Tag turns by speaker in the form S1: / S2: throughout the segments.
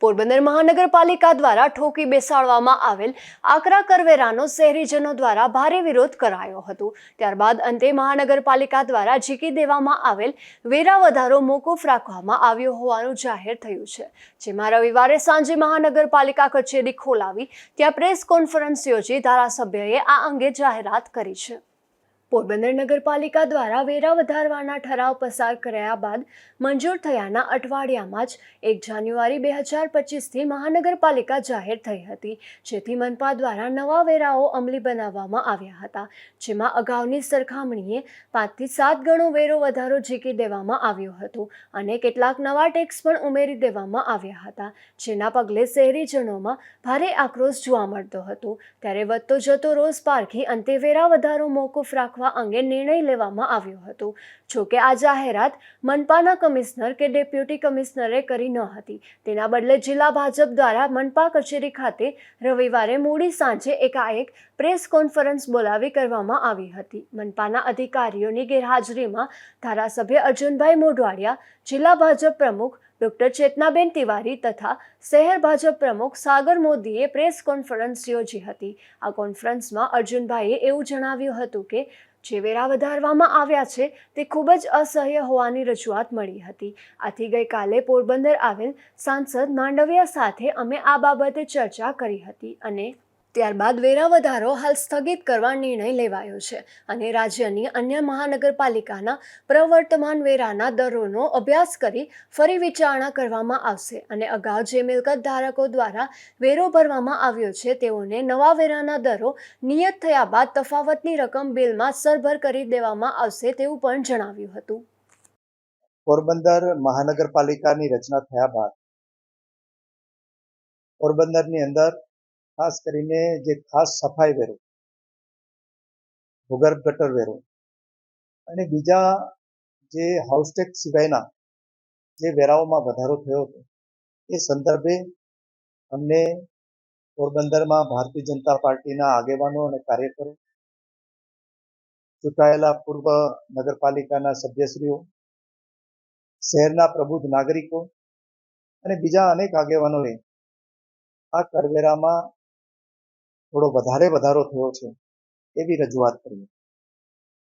S1: પોરબંદર મહાનગરપાલિકા દ્વારા ઠોકી બેસાડવામાં આવેલ આકરા કરવેરાનો શહેરીજનો દ્વારા ભારે વિરોધ કરાયો હતો। ત્યારબાદ અંતે મહાનગરપાલિકા દ્વારા ઝીકી દેવામાં આવેલ વેરા વધારો મોકૂફ રાખવામાં આવ્યો હોવાનું જાહેર થયું છે। જેમાં રવિવારે સાંજે મહાનગરપાલિકા કચેરી ખોલાવી ત્યાં પ્રેસ કોન્ફરન્સ યોજી ધારાસભ્યએ આ અંગે જાહેરાત કરી છે। પોરબંદર નગરપાલિકા દ્વારા વેરા વધારવાના ઠરાવ પસાર કરાયા બાદ મંજૂર થયાના અઠવાડિયામાં જ 1 જાન્યુઆરી 2025થી મહાનગરપાલિકા જાહેર થઈ હતી, જેથી મનપા દ્વારા નવા વેરાઓ અમલી બનાવવામાં આવ્યા હતા। જેમાં અગાઉની સરખામણીએ 5 થી 7 ગણો વેરો વધારો ઝીકી દેવામાં આવ્યો હતો અને કેટલાક નવા ટેક્સ પણ ઉમેરી દેવામાં આવ્યા હતા, જેના પગલે શહેરીજનોમાં ભારે આક્રોશ જોવા મળતો હતો। ત્યારે વધતો જતો રોષ પારખી અંતે વેરા વધારો મોકૂફ અંગે નિર્ણય લેવામાં આવ્યો હતો। જોકે આ જાહેરાત મનપાના કમિશનર કે ડેપ્યુટી કમિશનરે કરી ન હતી। તેના બદલે જિલ્લા ભાજપ દ્વારા મનપા કચેરી ખાતે રવિવારે મોડી સાંજે એકાએક પ્રેસ કોન્ફરન્સ બોલાવી કરવામાં આવી હતી। મનપાના અધિકારીઓની ગેરહાજરીમાં ધારાસભ્ય અર્જુનભાઈ મોઢવાડિયા, જિલ્લા ભાજપ પ્રમુખ ડોક્ટર ચેતનાબેન તિવારી તથા શહેર ભાજપ પ્રમુખ સાગર મોદીએ પ્રેસ કોન્ફરન્સ યોજી હતી। આ કોન્ફરન્સમાં અર્જુનભાઈએ એવું જણાવ્યું હતું કે જે વેરા વધારવામાં આવ્યા છે તે ખૂબ જ અસહ્ય હોવાની રજૂઆત મળી હતી। આથી ગઈકાલે પોરબંદર આવેલ સાંસદ માંડવિયા સાથે અમે આ બાબતે ચર્ચા કરી હતી અને ત્યારબાદ વેરા વધારો હાલ સ્થગિત કરવા નિર્ણય લેવાયો છે અને રાજ્યની અન્ય મહાનગરપાલિકાના પ્રવર્તમાન વેરાના દરોનો અભ્યાસ કરી ફરી વિચારણા કરવામાં આવશે અને અગાઉ જે મિલકત ધારકો દ્વારા વેરો ભરવામાં આવ્યો છે તેઓને નવા વેરાના દરો નિયત થયા બાદ તફાવતની રકમ બિલમાં સરભર કરી દેવામાં આવશે તેવું પણ જણાવ્યું હતું।
S2: પોરબંદર મહાનગરપાલિકાની રચના થયા બાદ પોરબંદરની અંદર ખાસ કરીને જે ખાસ સફાઈ વેરો, ભૂગર્ભ ગટર વેરો અને બીજા જે હાઉસ ટેક્સ સિવાયના જે વેરાઓમાં વધારો થયો હતો એ સંદર્ભે અમને પોરબંદરમાં ભારતીય જનતા પાર્ટીના આગેવાનો અને કાર્યકરો, ચૂંટાયેલા પૂર્વ નગરપાલિકાના સભ્યશ્રીઓ, શહેરના પ્રબુદ્ધ નાગરિકો અને બીજા અનેક આગેવાનોએ આ કરવેરામાં થોડો વધારો થયો છે એવી રજૂઆત કરી।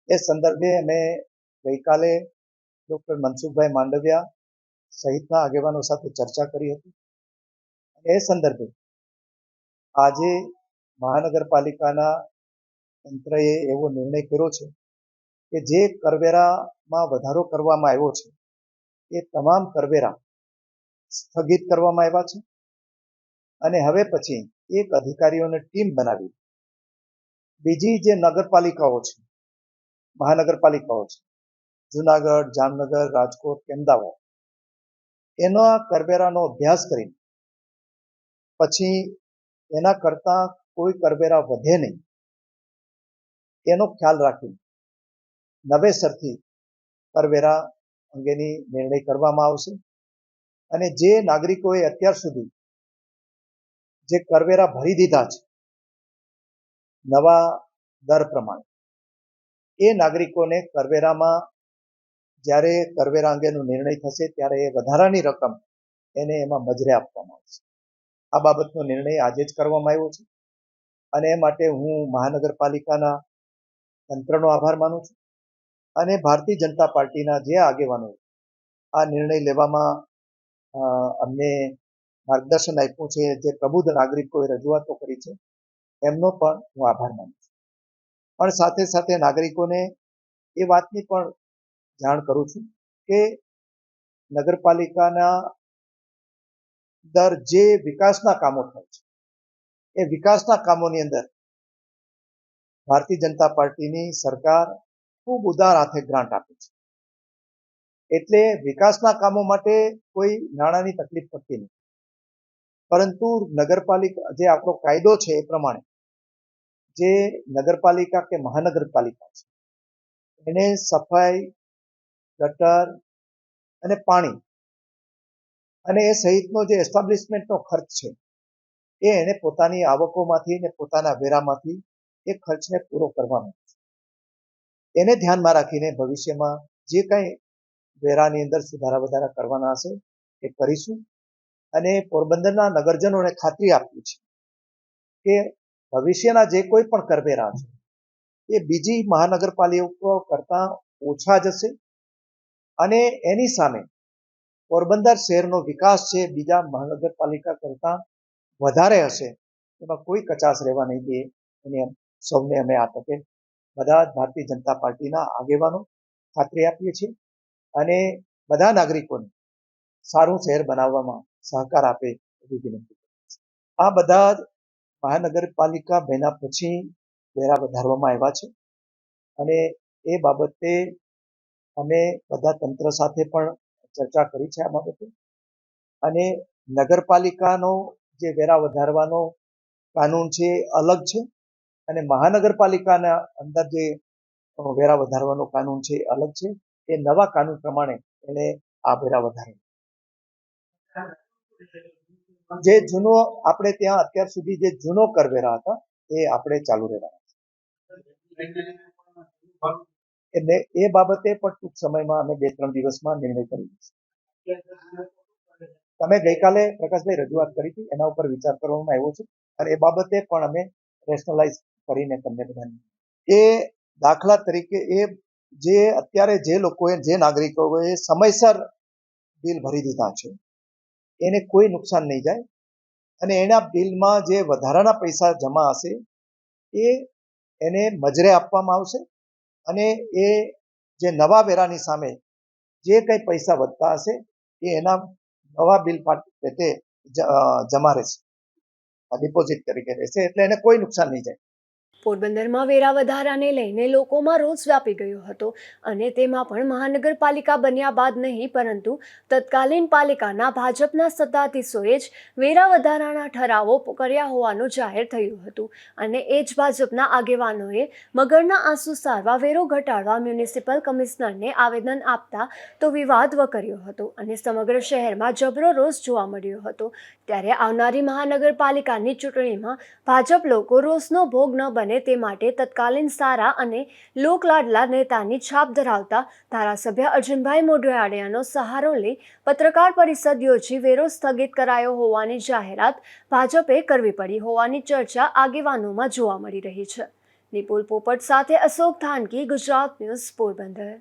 S2: એ સંદર્ભે અમે ગઈકાલે ડૉક્ટર મનસુખભાઈ માંડવિયા સહિતના આગેવાનો સાથે ચર્ચા કરી હતી અને એ સંદર્ભે આજે મહાનગરપાલિકાના તંત્રએ એવો નિર્ણય કર્યો છે કે જે કરવેરામાં વધારો કરવામાં આવ્યો છે એ તમામ કરવેરા સ્થગિત કરવામાં આવ્યા છે અને હવે પછી એક અધિકારીઓની ટીમ બનાવી બીજી જે નગરપાલિકાઓ છે, મહાનગરપાલિકાઓ છે, જુનાગઢ, જામનગર, રાજકોટ કે અમદાવાદ, એના કરવેરાનો અભ્યાસ કરીને પછી એના કરતાં કોઈ કરવેરા વધે નહીં એનો ખ્યાલ રાખી નવેસરથી કરવેરા અંગેની નિર્ણય કરવામાં આવશે અને જે નાગરિકોએ અત્યાર સુધી જે કરવેરા ભરી દીધા છે નવા દર પ્રમાણે, એ નાગરિકોને કરવેરામાં જ્યારે કરવેરા અંગેનો નિર્ણય થશે ત્યારે એ વધારાની રકમ એને એમાં મજરે આપવામાં આવશે। આ બાબતનો નિર્ણય આજે જ કરવામાં આવ્યો છે અને એ માટે હું મહાનગરપાલિકાના તંત્રનો આભાર માનું છું અને ભારતીય જનતા પાર્ટીના જે આગેવાનોએ આ નિર્ણય લેવામાં અમને માર્ગદર્શન આપ્યું છે, જે પ્રબુદ્ધ નાગરિકોએ રજૂઆતો કરી છે એમનો પણ હું આભાર માનું છું। પણ સાથે સાથે નાગરિકોને એ વાતની પણ જાણ કરું છું કે નગરપાલિકાના અંદર જે વિકાસના કામો થાય છે એ વિકાસના કામોની અંદર ભારતીય જનતા પાર્ટીની સરકાર ખૂબ ઉદાર હાથે ગ્રાન્ટ આપે છે, એટલે વિકાસના કામો માટે કોઈ નાણાંની તકલીફ પડતી નથી। પરંતુ નગરપાલિકા જે આપણો કાયદો છે એ પ્રમાણે જે નગરપાલિકા કે મહાનગરપાલિકા છે એને સફાઈ, ગટર અને પાણી અને એ સહિતનો જે એસ્ટાબ્લિશમેન્ટનો ખર્ચ છે એ એને પોતાની આવકોમાંથી ને પોતાના વેરામાંથી એ ખર્ચને પૂરો કરવાનો છે। એને ધ્યાનમાં રાખીને ભવિષ્યમાં જે કંઈ વેરાની અંદર સુધારા વધારા કરવાના હશે એ કરીશું અને પોરબંદરના નગરજનોને ખાતરી આપી છે કે ભવિષ્યના જે કોઈ પણ કરવેરા છે એ બીજી મહાનગરપાલિકાઓ કરતાં ઓછા જશે અને એની સામે પોરબંદર શહેરનો વિકાસ છે બીજા મહાનગરપાલિકા કરતાં વધારે હશે, એમાં કોઈ કચાશ રહેવા નહીં દે. એને સૌને અમે આ તકે બધા ભારતીય જનતા પાર્ટીના આગેવાનો ખાતરી આપીએ છીએ અને બધા નાગરિકોને સારું શહેર બનાવવામાં સહકાર આપે એવી વિનંતી. આ બધા મહાનગરપાલિકા બન્યા પછી વેરા વધારવામાં આવ્યા છે અને એ બાબતે અમે બધા તંત્ર સાથે પણ ચર્ચા કરી છે આ બાબતે. અને નગરપાલિકાનો જે વેરા વધારવાનો કાનૂન છે એ અલગ છે અને મહાનગરપાલિકાના અંદર જે વેરા વધારવાનો કાનૂન છે એ અલગ છે. એ નવા કાનૂન પ્રમાણે એને આ વેરા વધારે. જે જૂનો આપણે ત્યાં અત્યાર સુધી જે જૂનો કરવેરા હતા એ આપણે ચાલુ રહેવાના છે. એટલે એ બાબતે પણ ટૂંક સમયમાં અમે 2-3 દિવસમાં નિર્ણય કરી. તમે ગઈકાલે પ્રકાશભાઈ રજૂઆત કરી હતી, એના ઉપર વિચાર કરવામાં આવ્યો છે અને એ બાબતે પણ અમે રેશનલાઇઝ કરીને તમને બધાને એ દાખલા તરીકે એ જે અત્યારે જે લોકોએ જે નાગરિકોએ સમયસર બિલ ભરી દીધા છે એને કોઈ નુકસાન નહીં જાય અને એના બિલમાં જે વધારાના પૈસા જમા હશે એ એને મજરે આપવામાં આવશે અને એ જે નવા વેરાની સામે જે કંઈ પૈસા વધતા હશે એ એના નવા બિલ પેટે જમા રહેશે, ડિપોઝિટ તરીકે રહેશે, એટલે એને કોઈ નુકસાન નહીં જાય.
S1: પોરબંદરમાં વેરા વધારાને લઈને લોકોમાં રોષ વ્યાપી ગયો હતો અને તેમાં પણ મહાનગરપાલિકા બન્યા બાદ નહીં પરંતુ તત્કાલીન પાલિકાના ભાજપના સત્તાધીશોએ જ વેરા વધારાના ઠરાવો કર્યા હોવાનું જાહેર થયું હતું અને એ જ ભાજપના આગેવાનોએ મગરના આંસુ સારવા વેરો ઘટાડવા મ્યુનિસિપલ કમિશનરને આવેદન આપતા તો વિવાદ વકર્યો હતો અને સમગ્ર શહેરમાં જબરો રોષ જોવા મળ્યો હતો. ત્યારે આવનારી મહાનગરપાલિકાની ચૂંટણીમાં ભાજપ લોકો રોષનો ભોગ ન બને તે માટે તત્કાલીન સારા અને લોકલાડલા નેતાની છાપ ધરાવતા ધારાસભ્ય અર્જુનભાઈ મોઢવાડિયાનો સહારો લઈ પત્રકાર પરિષદ યોજી વેરો સ્થગિત કરાયો હોવાની જાહેરાત ભાજપે કરવી પડી હોવાની ચર્ચા આગેવાનોમાં જોવા મળી રહી છે. નિપુલ પોપટ સાથે અશોક થાનકી, ગુજરાત ન્યૂઝ, પોરબંદર.